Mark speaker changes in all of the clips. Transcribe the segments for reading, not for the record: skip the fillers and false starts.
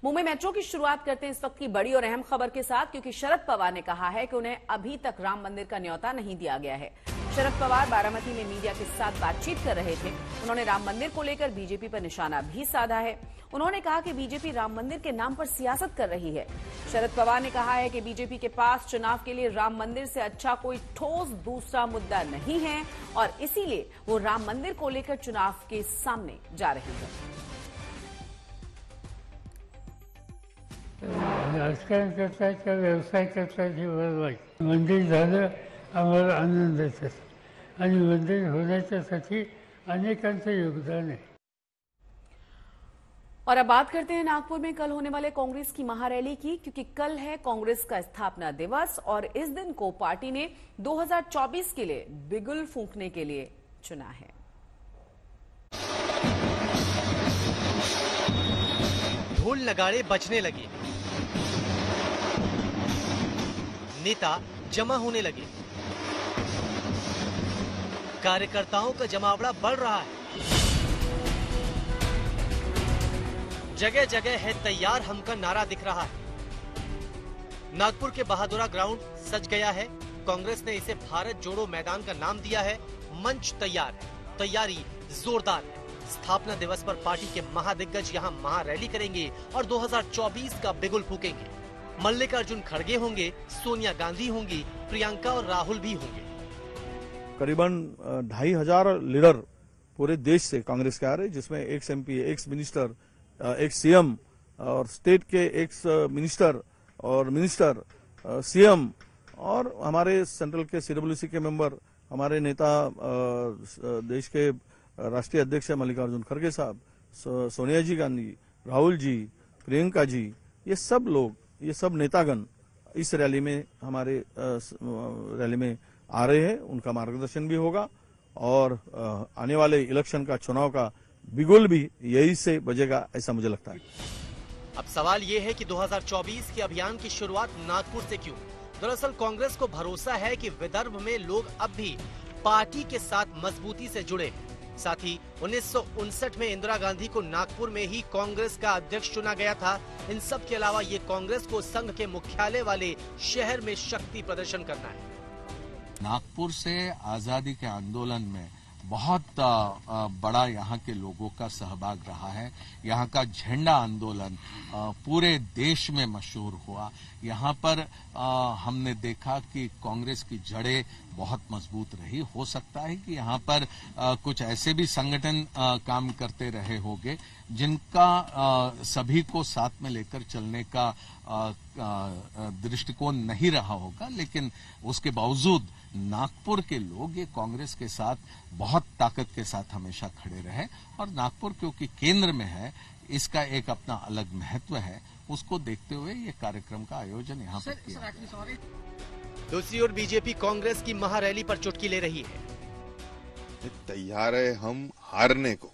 Speaker 1: Mumbai metro की शुरुआत करते हैं इस वक्त की बड़ी और अहम खबर के साथ, क्योंकि शरद पवार ने कहा है कि उन्हें अभी तक राम मंदिर का न्योता नहीं दिया गया है। शरद पवार बारामती में मीडिया के साथ बातचीत कर रहे थे। उन्होंने राम मंदिर को लेकर बीजेपी पर निशाना भी साधा है। उन्होंने कहा कि बीजेपी राम मंदिर के नाम पर सियासत कर रही है। शरद पवार ने कहा है कि बीजेपी के पास चुनाव के लिए राम मंदिर से अच्छा कोई ठोस दूसरा मुद्दा नहीं है और इसीलिए वो राम मंदिर को लेकर चुनाव के सामने जा रही है।
Speaker 2: राजकारण करता का व्यवसाय करता ते बरोबर मंदिर झालं आम्हाला आनंदाचं आणि मंदिर होण्याच्यासाठी अनेकांचं योगदान आहे।
Speaker 1: और अब बात करते हैं नागपुर में कल होने वाले कांग्रेस की महारैली की, क्योंकि कल है कांग्रेस का स्थापना दिवस और इस दिन को पार्टी ने 2024 के लिए बिगुल फूंकने के लिए चुना है।
Speaker 3: ढोल नगाड़े बजने लगे, नेता जमा होने लगे, कार्यकर्ताओं का जमावड़ा बढ़ रहा है। जगह जगह है तैयार हम का नारा दिख रहा है। नागपुर के बहादुरा ग्राउंड सज गया है। कांग्रेस ने इसे भारत जोड़ो मैदान का नाम दिया है। मंच तैयार है, तैयारी जोरदार है। स्थापना दिवस पर पार्टी के महादिग्गज यहां महारैली करेंगे और 2024 का बिगुल फूकेंगे। मल्लिकार्जुन खड़गे होंगे, सोनिया गांधी होंगी, प्रियंका और राहुल भी होंगे।
Speaker 4: करीबन 2500 लीडर पूरे देश से कांग्रेस के आ रहे, जिसमें x MP, ex minister, ex CM और स्टेट के एक्स मिनिस्टर और मिनिस्टर, सीएम और हमारे सेंट्रल के सीडब्ल्यूसी के मेंबर, हमारे नेता देश के राष्ट्रीय अध्यक्ष मल्लिकार्जुन खड़गे साहब, सोनिया जी गांधी, राहुल जी, प्रियंका जी, ये सब लोग, ये सब नेतागण इस रैली में, हमारे रैली में आ रहे हैं। उनका मार्गदर्शन भी होगा और आने वाले इलेक्शन का, चुनाव का बिगुल भी यही से बजेगा, ऐसा मुझे लगता है।
Speaker 3: अब सवाल ये है कि 2024 के अभियान की शुरुआत नागपुर से क्यों? दरअसल कांग्रेस को भरोसा है कि विदर्भ में लोग अब भी पार्टी के साथ मजबूती से जुड़े। साथ ही 1959 में इंदिरा गांधी को नागपुर में ही कांग्रेस का अध्यक्ष चुना गया था। इन सब के अलावा ये कांग्रेस को संघ के मुख्यालय वाले शहर में शक्ति प्रदर्शन करना है।
Speaker 5: नागपुर से आजादी के आंदोलन में बहुत बड़ा यहाँ के लोगों का सहभाग रहा है। यहाँ का झंडा आंदोलन पूरे देश में मशहूर हुआ। यहाँ पर हमने देखा कि कांग्रेस की जड़ें बहुत मजबूत रही। हो सकता है कि यहाँ पर कुछ ऐसे भी संगठन काम करते रहे होंगे जिनका सभी को साथ में लेकर चलने का दृष्टिकोण नहीं रहा होगा, लेकिन उसके बावजूद नागपुर के लोग ये कांग्रेस के साथ बहुत ताकत के साथ हमेशा खड़े रहे और नागपुर क्योंकि केंद्र में है, इसका एक अपना अलग महत्व है। उसको देखते हुए ये कार्यक्रम का आयोजन यहाँ पर किया गया।
Speaker 3: दूसरी ओर बीजेपी कांग्रेस की महारैली पर चुटकी ले रही है।
Speaker 6: तैयार है हम हारने को,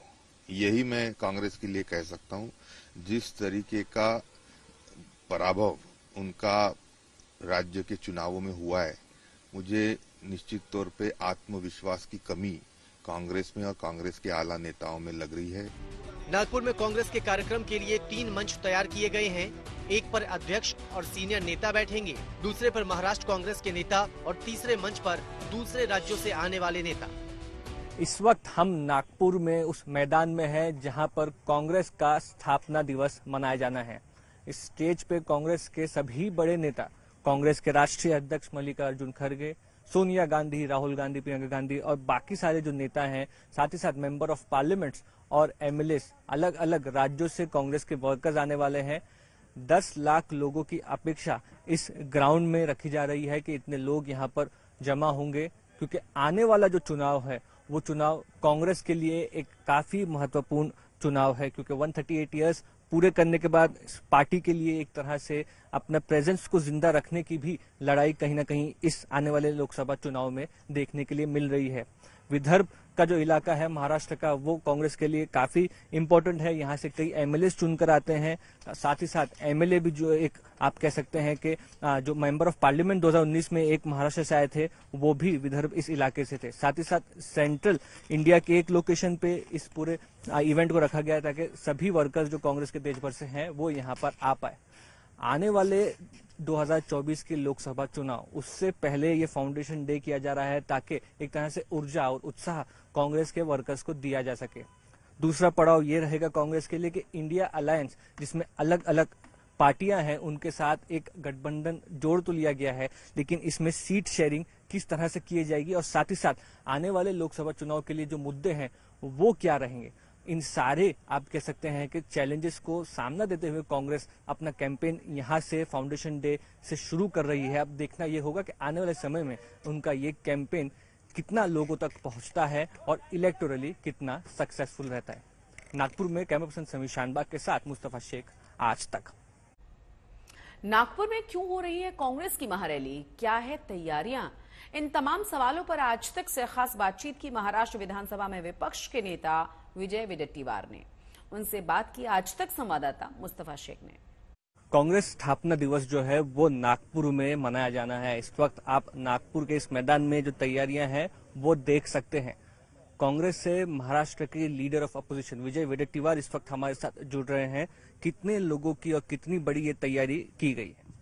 Speaker 6: यही मैं कांग्रेस के लिए कह सकता हूँ। जिस तरीके का पराभव उनका राज्य के चुनावों में हुआ है, मुझे निश्चित तौर पे आत्मविश्वास की कमी कांग्रेस में और कांग्रेस के आला नेताओं में लग रही है।
Speaker 3: नागपुर में कांग्रेस के कार्यक्रम के लिए 3 मंच तैयार किए गए हैं। एक पर अध्यक्ष और सीनियर नेता बैठेंगे, दूसरे पर महाराष्ट्र कांग्रेस के नेता और तीसरे मंच पर दूसरे राज्यों से आने वाले नेता।
Speaker 7: इस वक्त हम नागपुर में उस मैदान में हैं जहां पर कांग्रेस का स्थापना दिवस मनाया जाना है। इस स्टेज पे कांग्रेस के सभी बड़े नेता, कांग्रेस के राष्ट्रीय अध्यक्ष मल्लिकार्जुन खड़गे, सोनिया गांधी, राहुल गांधी, प्रियंका गांधी और बाकी सारे जो नेता हैं, साथ ही साथ मेंबर ऑफ पार्लियामेंट्स और एमएलए, अलग अलग राज्यों से कांग्रेस के वर्कर्स आने वाले हैं। 10 लाख लोगों की अपेक्षा इस ग्राउंड में रखी जा रही है कि इतने लोग यहाँ पर जमा होंगे, क्योंकि आने वाला जो चुनाव है वो चुनाव कांग्रेस के लिए एक काफी महत्वपूर्ण चुनाव है, क्योंकि 138 ईयर्स पूरे करने के बाद पार्टी के लिए एक तरह से अपना प्रेजेंस को जिंदा रखने की भी लड़ाई कहीं ना कहीं इस आने वाले लोकसभा चुनाव में देखने के लिए मिल रही है। विदर्भ का जो इलाका है महाराष्ट्र का, वो कांग्रेस के लिए काफी इंपॉर्टेंट है। यहाँ से कई एमएलए चुनकर आते हैं, साथ ही साथ एमएलए भी जो एक आप कह सकते हैं कि जो मेंबर ऑफ पार्लियामेंट 2019 में एक महाराष्ट्र से आए थे, वो भी विदर्भ इस इलाके से थे। साथ ही साथ सेंट्रल इंडिया के एक लोकेशन पे इस पूरे इवेंट को रखा गया ताकि सभी वर्कर्स जो कांग्रेस के देश भर से हैं वो यहाँ पर आ पाए। आने वाले 2024 के लोकसभा चुनाव, उससे पहले ये फाउंडेशन डे किया जा रहा है ताकि एक तरह से ऊर्जा और उत्साह कांग्रेस के वर्कर्स को दिया जा सके। दूसरा पड़ाव ये रहेगा कांग्रेस के लिए कि इंडिया अलायंस, जिसमें अलग अलग पार्टियां हैं, उनके साथ एक गठबंधन जोड़ तो लिया गया है, लेकिन इसमें सीट शेयरिंग किस तरह से की जाएगी और साथ ही साथ आने वाले लोकसभा चुनाव के लिए जो मुद्दे हैं वो क्या रहेंगे, इन सारे आप कह सकते हैं कि चैलेंजेस को सामना देते हुए कांग्रेस अपना कैंपेन यहां से फाउंडेशन डे से शुरू कर रही है। अब देखना यह होगा कि आने वाले समय में उनका ये कैंपेन कितना लोगों तक पहुंचता है और इलेक्टोरली कितना सक्सेसफुल रहता है। नागपुर में कैमरा पर्सन समीर शानबाग के साथ मुस्तफा शेख, आज तक।
Speaker 1: नागपुर में क्यों हो रही है कांग्रेस की महारैली, क्या है तैयारियां? इन तमाम सवालों पर आज तक से खास बातचीत की महाराष्ट्र विधानसभा में विपक्ष के नेता विजय वडेट्टीवार ने। उनसे बात की आज तक संवाददाता मुस्तफा शेख ने।
Speaker 7: कांग्रेस स्थापना दिवस जो है वो नागपुर में मनाया जाना है। इस वक्त आप नागपुर के इस मैदान में जो तैयारियां हैं वो देख सकते हैं। कांग्रेस से महाराष्ट्र के लीडर ऑफ अपोजिशन विजय वडेट्टीवार इस वक्त हमारे साथ जुड़ रहे हैं। कितने लोगों की और कितनी बड़ी ये तैयारी की गई है?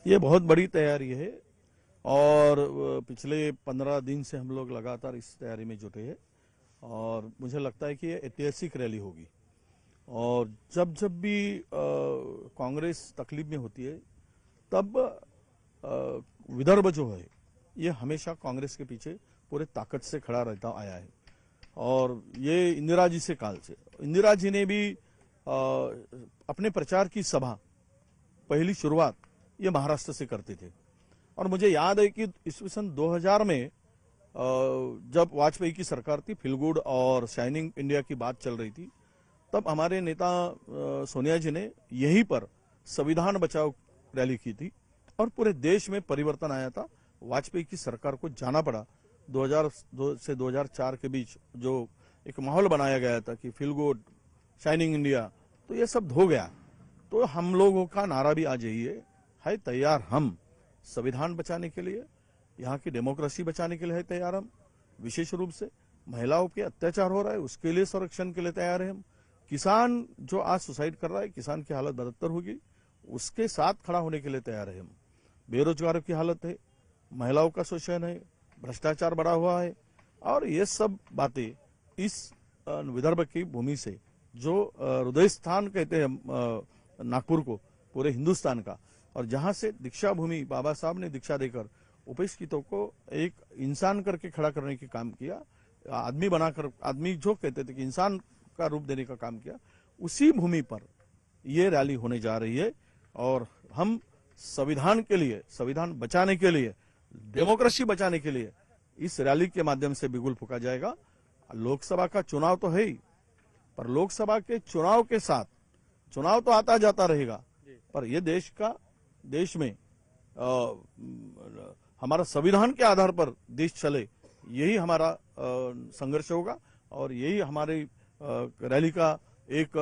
Speaker 4: ये बहुत बड़ी तैयारी है और पिछले 15 दिन से हम लोग लगातार इस तैयारी में जुटे हैं और मुझे लगता है कि ये ऐतिहासिक रैली होगी। और जब जब भी कांग्रेस तकलीफ में होती है तब विदर्भ जो है ये हमेशा कांग्रेस के पीछे पूरे ताकत से खड़ा रहता आया है। और ये इंदिरा जी से काल से, इंदिरा जी ने भी अपने प्रचार की सभा पहली शुरुआत ये महाराष्ट्र से करते थे। और मुझे याद है कि ईस्वी सन 2000 में जब वाजपेयी की सरकार थी, फील गुड और शाइनिंग इंडिया की बात चल रही थी, तब हमारे नेता सोनिया जी ने यहीं पर संविधान बचाओ रैली की थी और पूरे देश में परिवर्तन आया था। वाजपेयी की सरकार को जाना पड़ा। 2002 से 2004 के बीच जो एक माहौल बनाया गया था कि फील गुड, शाइनिंग इंडिया, तो ये सब हो गया। तो हम लोगों का नारा भी आज यही है तैयार हम संविधान बचाने के लिए, यहाँ की डेमोक्रेसी बचाने के लिए है तैयार हम। विशेष रूप से महिलाओं पे अत्याचार हो रहा है उसके लिए संरक्षण के लिए तैयार है हम। किसान जो आज सुसाइड कर रहा है, किसान की हालत बदतर होगी, उसके साथ खड़ा होने के लिए तैयार है हम। बेरोजगारों की हालत है, महिलाओं का शोषण है, भ्रष्टाचार बढ़ा हुआ है और ये सब बातें इस विदर्भ की भूमि से जो हृदय स्थान कहते हैं नागपुर को पूरे हिंदुस्तान का, और जहां से दीक्षा भूमि बाबा साहब ने दीक्षा देकर उपेक्षितों को एक इंसान करके खड़ा करने की काम किया, आदमी बनाकर, आदमी जो कहते थे कि इंसान का रूप देने का काम किया, उसी भूमि पर ये रैली होने जा रही है। और हम संविधान के लिए, संविधान बचाने के लिए, डेमोक्रेसी बचाने के लिए इस रैली के माध्यम से बिगुल फूका जाएगा। लोकसभा का चुनाव तो है ही, पर लोकसभा के चुनाव के साथ चुनाव तो आता जाता रहेगा, पर यह देश में हमारा संविधान के आधार पर देश चले, यही हमारा संघर्ष होगा और यही हमारी रैली का एक